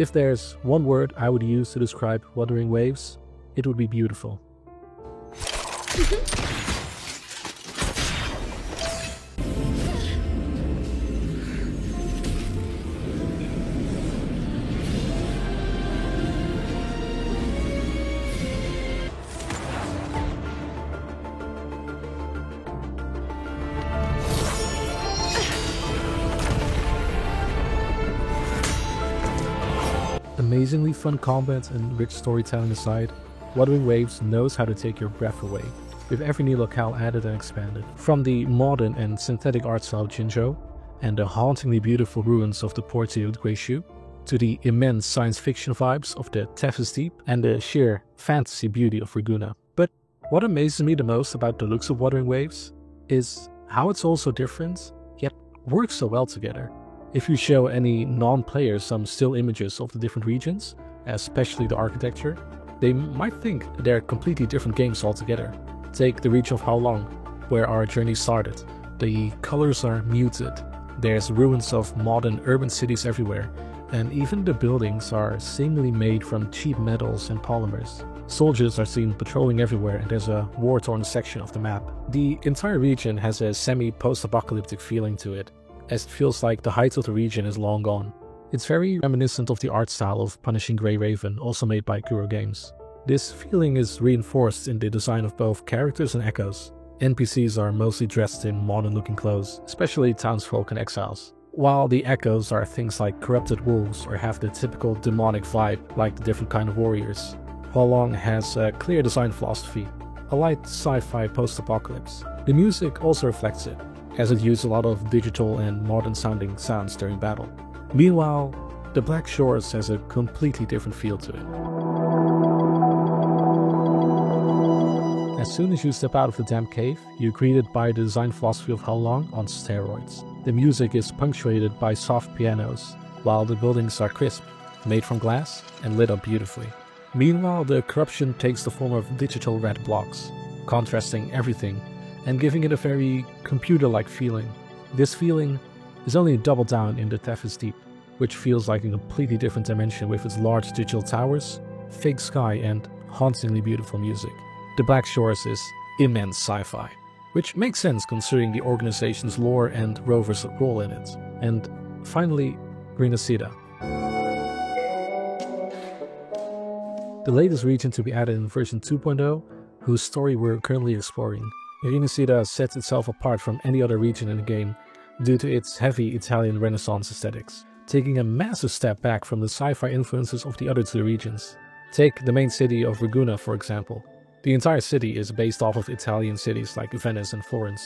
If there's one word I would use to describe Wuthering Waves, it would be beautiful. Amazingly fun combat and rich storytelling aside, Wuthering Waves knows how to take your breath away, with every new locale added and expanded. From the modern and synthetic art style of Jinzhou, and the hauntingly beautiful ruins of the Portier de Guizhou, to the immense science fiction vibes of the Tethys Deep and the sheer fantasy beauty of Ragusa. But what amazes me the most about the looks of Wuthering Waves is how it's all so different, yet works so well together. If you show any non-players some still images of the different regions, especially the architecture, they might think they're completely different games altogether. Take the region of Haolong, where our journey started. The colors are muted, there's ruins of modern urban cities everywhere, and even the buildings are seemingly made from cheap metals and polymers. Soldiers are seen patrolling everywhere, and there's a war-torn section of the map. The entire region has a semi-post-apocalyptic feeling to it, as it feels like the height of the region is long gone. It's very reminiscent of the art style of Punishing Grey Raven, also made by Kuro Games. This feeling is reinforced in the design of both characters and echoes. NPCs are mostly dressed in modern-looking clothes, especially townsfolk and exiles, while the echoes are things like corrupted wolves or have the typical demonic vibe like the different kind of warriors. Haolong has a clear design philosophy, a light sci-fi post-apocalypse. The music also reflects it, as it used a lot of digital and modern-sounding sounds during battle. Meanwhile, the Black Shores has a completely different feel to it. As soon as you step out of the damp cave, you're greeted by the design philosophy of Haolong on steroids. The music is punctuated by soft pianos, while the buildings are crisp, made from glass, and lit up beautifully. Meanwhile, the corruption takes the form of digital red blocks, contrasting everything and giving it a very computer-like feeling. This feeling is only doubled down in the Tethys Deep, which feels like a completely different dimension with its large digital towers, fake sky, and hauntingly beautiful music. The Black Shores is immense sci-fi, which makes sense considering the organization's lore and Rover's role in it. And finally, Renacida. The latest region to be added in version 2.0, whose story we're currently exploring. Renacida sets itself apart from any other region in the game due to its heavy Italian Renaissance aesthetics, taking a massive step back from the sci-fi influences of the other two regions. Take the main city of Ragusa, for example. The entire city is based off of Italian cities like Venice and Florence,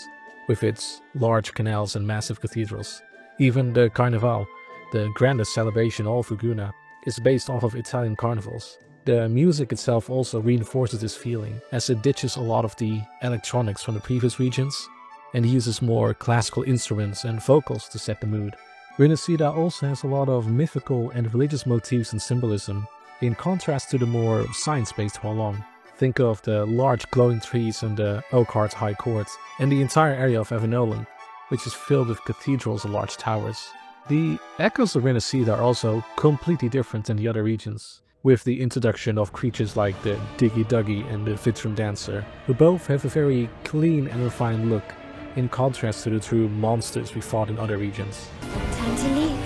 with its large canals and massive cathedrals. Even the Carnival, the grandest celebration of Ragusa, is based off of Italian carnivals. The music itself also reinforces this feeling, as it ditches a lot of the electronics from the previous regions and uses more classical instruments and vocals to set the mood. Renacida also has a lot of mythical and religious motifs and symbolism, in contrast to the more science-based Haolong. Think of the large glowing trees and the Oakhart High Court, and the entire area of Avinolan, which is filled with cathedrals and large towers. The echoes of Renacida are also completely different than the other regions, with the introduction of creatures like the Diggy Duggy and the Vitrum Dancer, who both have a very clean and refined look, in contrast to the true monsters we fought in other regions. Time to leave.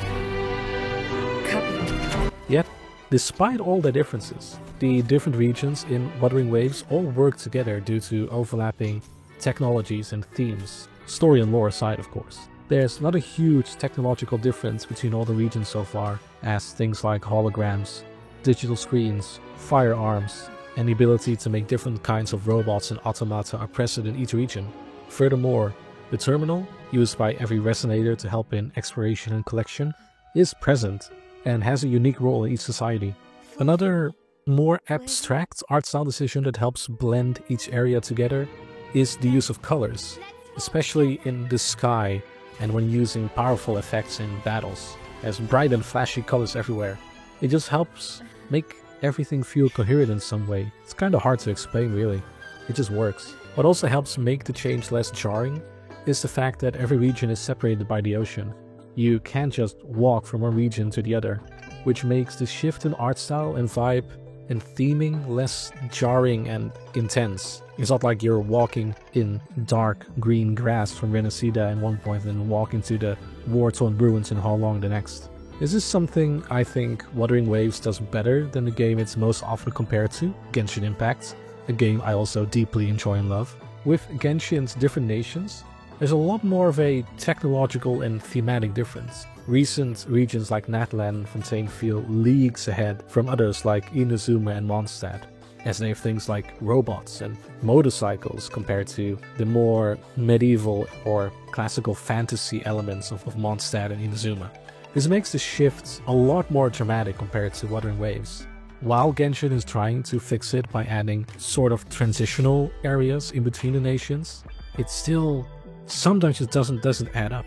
Copy. Yet, despite all the differences, the different regions in Wuthering Waves all work together due to overlapping technologies and themes, story and lore aside of course. There's not a huge technological difference between all the regions so far, as things like holograms, digital screens, firearms, and the ability to make different kinds of robots and automata are present in each region. Furthermore, the terminal, used by every resonator to help in exploration and collection, is present and has a unique role in each society. Another more abstract art style decision that helps blend each area together is the use of colors, especially in the sky and when using powerful effects in battles, as bright and flashy colors everywhere. It just helps make everything feel coherent in some way. It's kind of hard to explain really, it just works. What also helps make the change less jarring is the fact that every region is separated by the ocean. You can't just walk from one region to the other. which makes the shift in art style and vibe and theming less jarring and intense. It's not like you're walking in dark green grass from Renacida at one point and then walking to the war-torn ruins in Halong the next. This is something I think Wuthering Waves does better than the game it's most often compared to, Genshin Impact, a game I also deeply enjoy and love. With Genshin's different nations, there's a lot more of a technological and thematic difference. Recent regions like Natlan and Fontaine feel leagues ahead from others like Inazuma and Mondstadt, as they have things like robots and motorcycles compared to the more medieval or classical fantasy elements of Mondstadt and Inazuma. This makes the shift a lot more dramatic compared to Wuthering Waves. While Genshin is trying to fix it by adding sort of transitional areas in between the nations, it still sometimes just doesn't add up.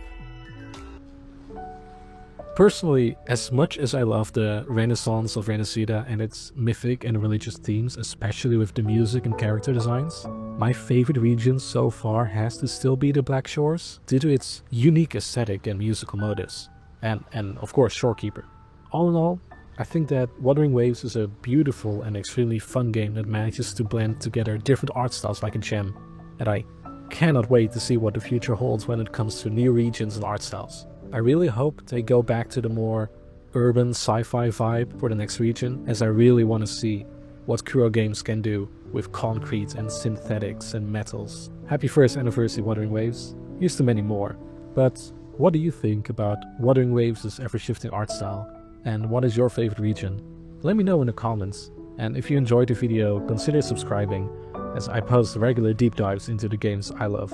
Personally, as much as I love the renaissance of Renacida and its mythic and religious themes, especially with the music and character designs, my favorite region so far has to still be the Black Shores, due to its unique aesthetic and musical motives, and of course Shorekeeper. All in all, I think that Wuthering Waves is a beautiful and extremely fun game that manages to blend together different art styles like in Gem, and I cannot wait to see what the future holds when it comes to new regions and art styles. I really hope they go back to the more urban sci-fi vibe for the next region, as I really want to see what Kuro Games can do with concrete and synthetics and metals. Happy 1st anniversary Wuthering Waves, here's to many more. But what do you think about Wuthering Waves' ever-shifting art style, and what is your favorite region? Let me know in the comments, and if you enjoyed the video, consider subscribing, as I post regular deep dives into the games I love.